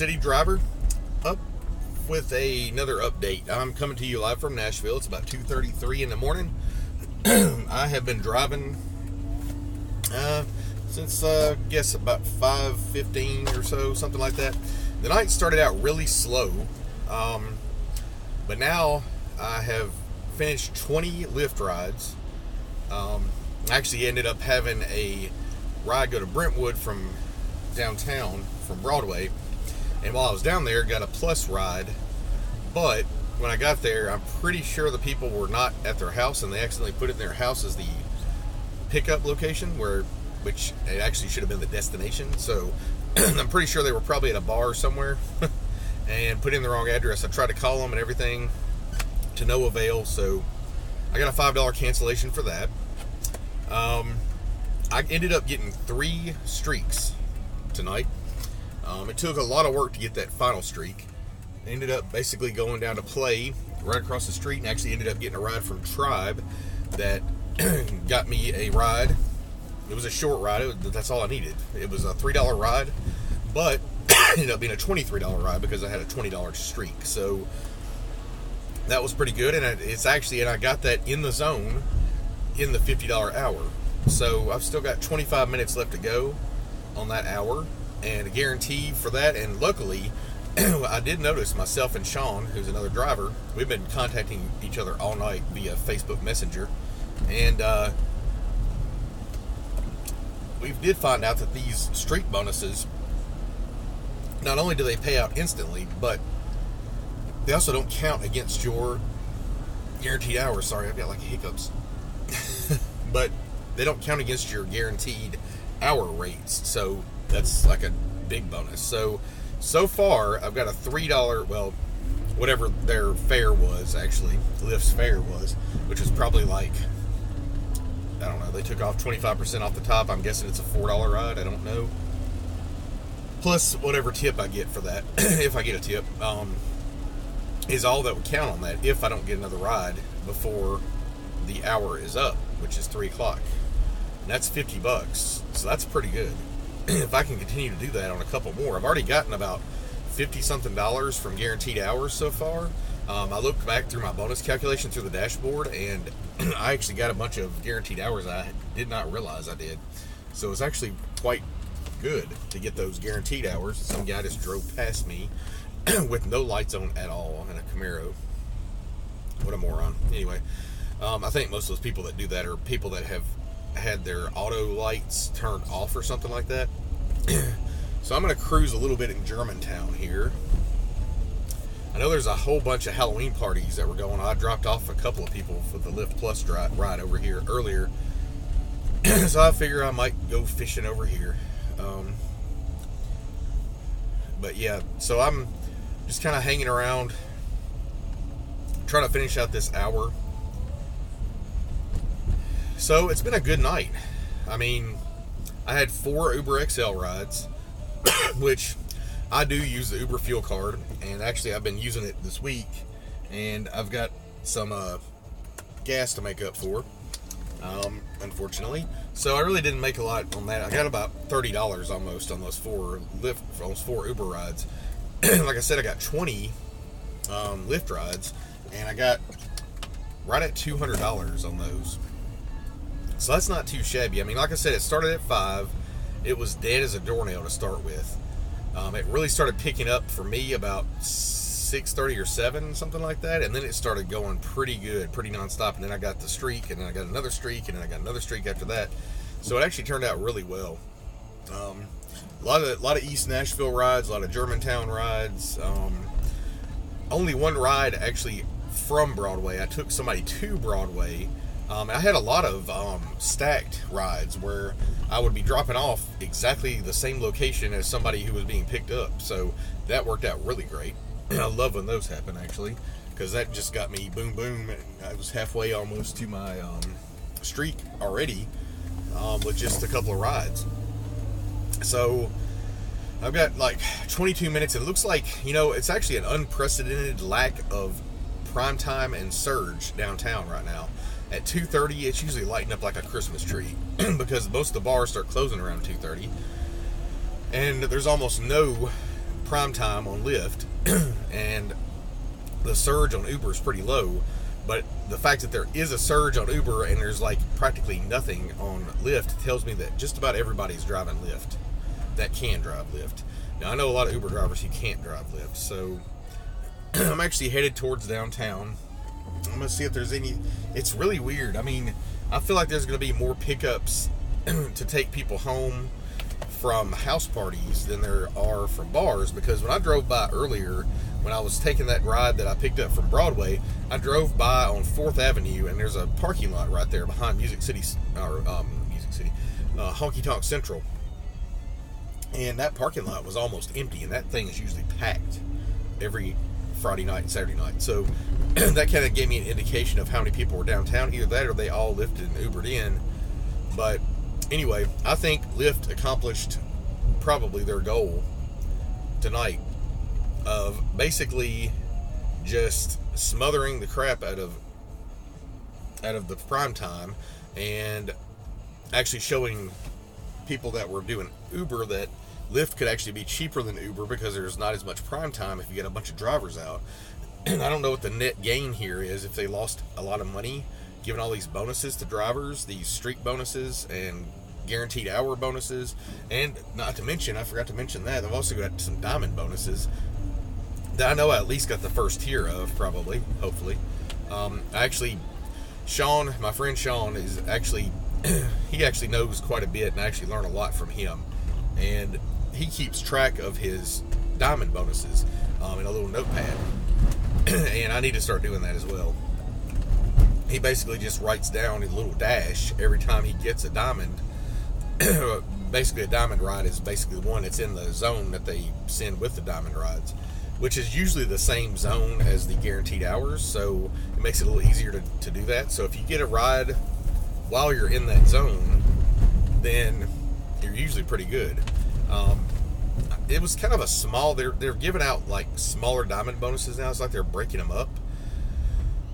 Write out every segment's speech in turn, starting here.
City driver, up with another update. I'm coming to you live from Nashville. It's about 2:33 in the morning. I have been driving since I guess about 5:15 or so, something like that. The night started out really slow, but now I have finished 20 Lyft rides. I actually ended up having a ride go to Brentwood from downtown, from Broadway, and while I was down there, got a plus ride. But when I got there, I'm pretty sure the people were not at their house, and they accidentally put it in their house as the pickup location, which it actually should have been the destination. So I'm pretty sure they were probably at a bar somewhere and put in the wrong address. I tried to call them and everything, to no avail. So I got a $5 cancellation for that. I ended up getting 3 streaks tonight. It took a lot of work to get that final streak. Ended up basically going down to Play right across the street, and actually ended up getting a ride from Tribe that got me a ride. It was a short ride. That's all I needed. It was a $3 ride, but ended up being a $23 ride because I had a $20 streak. So that was pretty good, and I got that in the zone in the $50 hour. So I've still got 25 minutes left to go on that hour, and a guarantee for that. And luckily, I did notice myself and Sean, who's another driver, we've been contacting each other all night via Facebook Messenger, and we did find out that these streak bonuses, not only do they pay out instantly, but they also don't count against your guaranteed hours. Sorry, I've got like hiccups. But they don't count against your guaranteed hour rates, so that's like a big bonus. So far, I've got a $3, well, whatever their fare was, actually, Lyft's fare was, which was probably like, I don't know, they took off 25% off the top. I'm guessing it's a $4 ride, I don't know. Plus whatever tip I get for that, if I get a tip, is all that would count on that if I don't get another ride before the hour is up, which is 3 o'clock. And that's $50, so that's pretty good. If I can continue to do that on a couple more, I've already gotten about $50-something from guaranteed hours so far. I looked back through my bonus calculation through the dashboard, and I actually got a bunch of guaranteed hours I did not realize I did. So it's actually quite good to get those guaranteed hours. Some guy just drove past me with no lights on at all in a Camaro. What a moron. Anyway, I think most of those people that do that are people that have had their auto lights turned off or something like that. So I'm going to cruise a little bit in Germantown here. I know there's a whole bunch of Halloween parties that were going on. I dropped off a couple of people for the Lyft Plus ride over here earlier. So I figure I might go fishing over here. But yeah, so I'm just kind of hanging around, trying to finish out this hour. So it's been a good night. I mean, I had 4 Uber XL rides, which I do use the Uber fuel card, and actually I've been using it this week, and I've got some gas to make up for, unfortunately. So I really didn't make a lot on that. I got about $30 almost on those 4 Uber rides. Like I said, I got 20 Lyft rides, and I got right at $200 on those. So that's not too shabby. I mean, like I said, it started at 5. It was dead as a doornail to start with. It really started picking up for me about 6:30 or 7, something like that. And then it started going pretty good, pretty nonstop. And then I got the streak, and then I got another streak, and then I got another streak after that. So it actually turned out really well. A lot of East Nashville rides, a lot of Germantown rides. Only one ride actually from Broadway. I took somebody to Broadway. I had a lot of stacked rides where I would be dropping off exactly the same location as somebody who was being picked up. So that worked out really great. I love when those happen, actually, because that just got me boom, boom. And I was halfway almost to my streak already with just a couple of rides. So I've got like 22 minutes. It looks like, it's actually an unprecedented lack of prime time and surge downtown right now. At 2:30, it's usually lighting up like a Christmas tree because most of the bars start closing around 2:30. And there's almost no prime time on Lyft, and the surge on Uber is pretty low. But the fact that there is a surge on Uber and there's like practically nothing on Lyft tells me that just about everybody's driving Lyft that can drive Lyft. Now, I know a lot of Uber drivers who can't drive Lyft, so I'm actually headed towards downtown. I'm going to see if there's any... It's really weird. I mean, I feel like there's going to be more pickups to take people home from house parties than there are from bars, because when I drove by earlier, when I was taking that ride that I picked up from Broadway, I drove by on 4th Avenue, and there's a parking lot right there behind Honky Tonk Central. And that parking lot was almost empty, and that thing is usually packed every Friday night and Saturday night. So that kind of gave me an indication of how many people were downtown. Either that or they all Lyfted and Ubered in. But anyway, I think Lyft accomplished probably their goal tonight of basically just smothering the crap out of the prime time, and actually showing people that were doing Uber that Lyft could actually be cheaper than Uber because there's not as much prime time if you get a bunch of drivers out. And I don't know what the net gain here is, if they lost a lot of money giving all these bonuses to drivers, these streak bonuses and guaranteed hour bonuses, and not to mention, I forgot to mention that I've also got some diamond bonuses that I know I at least got the first tier of, probably, hopefully. Sean, my friend Sean, is actually, he actually knows quite a bit, and I actually learn a lot from him. And he keeps track of his diamond bonuses in a little notepad. And I need to start doing that as well. He basically just writes down a little dash every time he gets a diamond. Basically, a diamond ride is basically the one that's in the zone that they send with the diamond rides, which is usually the same zone as the guaranteed hours, so it makes it a little easier to do that. So if you get a ride while you're in that zone, then you're usually pretty good. It was kind of a small, they're giving out like smaller diamond bonuses now. It's like they're breaking them up.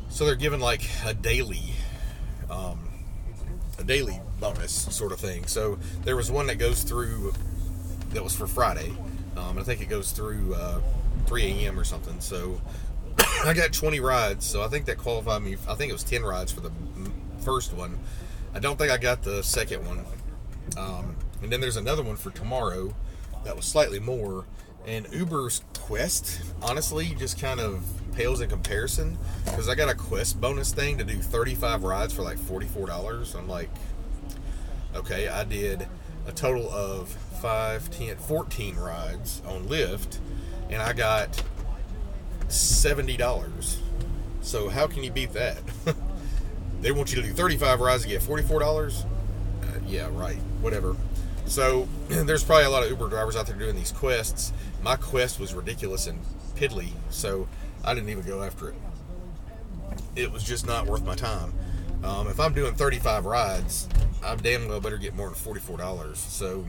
So they're giving like a daily bonus sort of thing. So there was one that goes through, that was for Friday. I think it goes through 3 a.m. or something. So I got 20 rides, so I think that qualified me. I think it was 10 rides for the first one. I don't think I got the second one. And then there's another one for tomorrow that was slightly more. And Uber's Quest, honestly, just kind of pales in comparison, because I got a Quest bonus thing to do 35 rides for like $44. I'm like, okay, I did a total of 14 rides on Lyft, and I got $70. So how can you beat that? They want you to do 35 rides to get $44? Yeah, right, whatever. So there's probably a lot of Uber drivers out there doing these quests. My quest was ridiculous and piddly, so I didn't even go after it. It was just not worth my time. If I'm doing 35 rides, I damn well better get more than $44. So,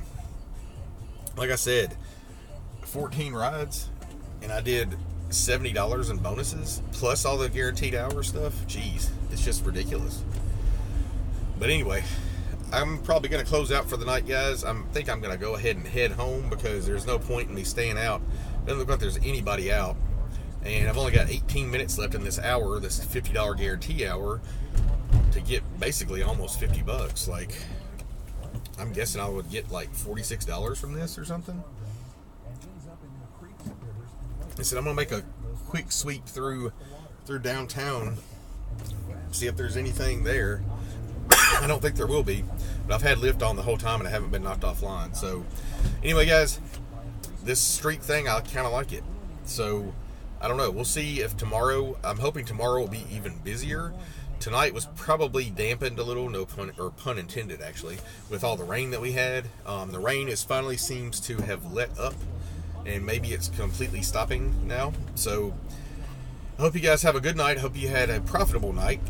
like I said, 14 rides, and I did $70 in bonuses, plus all the guaranteed hour stuff. Jeez, it's just ridiculous. But anyway, I'm probably going to close out for the night, guys. I think I'm going to go ahead and head home, because there's no point in me staying out. Doesn't look like there's anybody out. And I've only got 18 minutes left in this hour, this $50 guarantee hour, to get basically almost $50. Like, I'm guessing I would get like $46 from this or something. I said I'm going to make a quick sweep through downtown, see if there's anything there. I don't think there will be, but I've had Lyft on the whole time and I haven't been knocked offline. So anyway, guys, this streak thing, I kind of like it. So I don't know. We'll see if tomorrow, I'm hoping tomorrow will be even busier. Tonight was probably dampened a little, no pun, or pun intended actually, with all the rain that we had. The rain finally seems to have let up, and maybe it's completely stopping now. So I hope you guys have a good night. I hope you had a profitable night.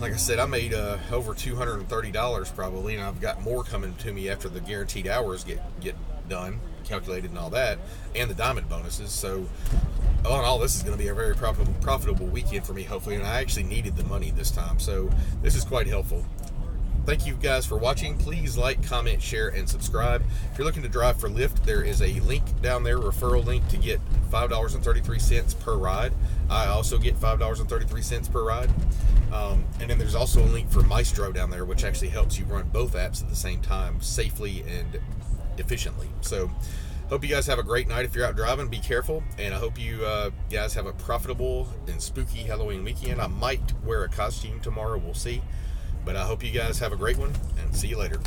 Like I said, I made over $230 probably, and I've got more coming to me after the guaranteed hours get done, calculated and all that, and the diamond bonuses. So all in all, this is going to be a very profitable weekend for me, hopefully, and I actually needed the money this time, so this is quite helpful. thank you guys for watching. Please like, comment, share, and subscribe. If you're looking to drive for Lyft, there is a link down there, referral link, to get $5.33 per ride. I also get $5.33 per ride. And then there's also a link for Mystro down there, which actually helps you run both apps at the same time, safely and efficiently. So hope you guys have a great night. If you're out driving, be careful, and I hope you guys have a profitable and spooky Halloween weekend. I might wear a costume tomorrow, we'll see, but I hope you guys have a great one, and see you later.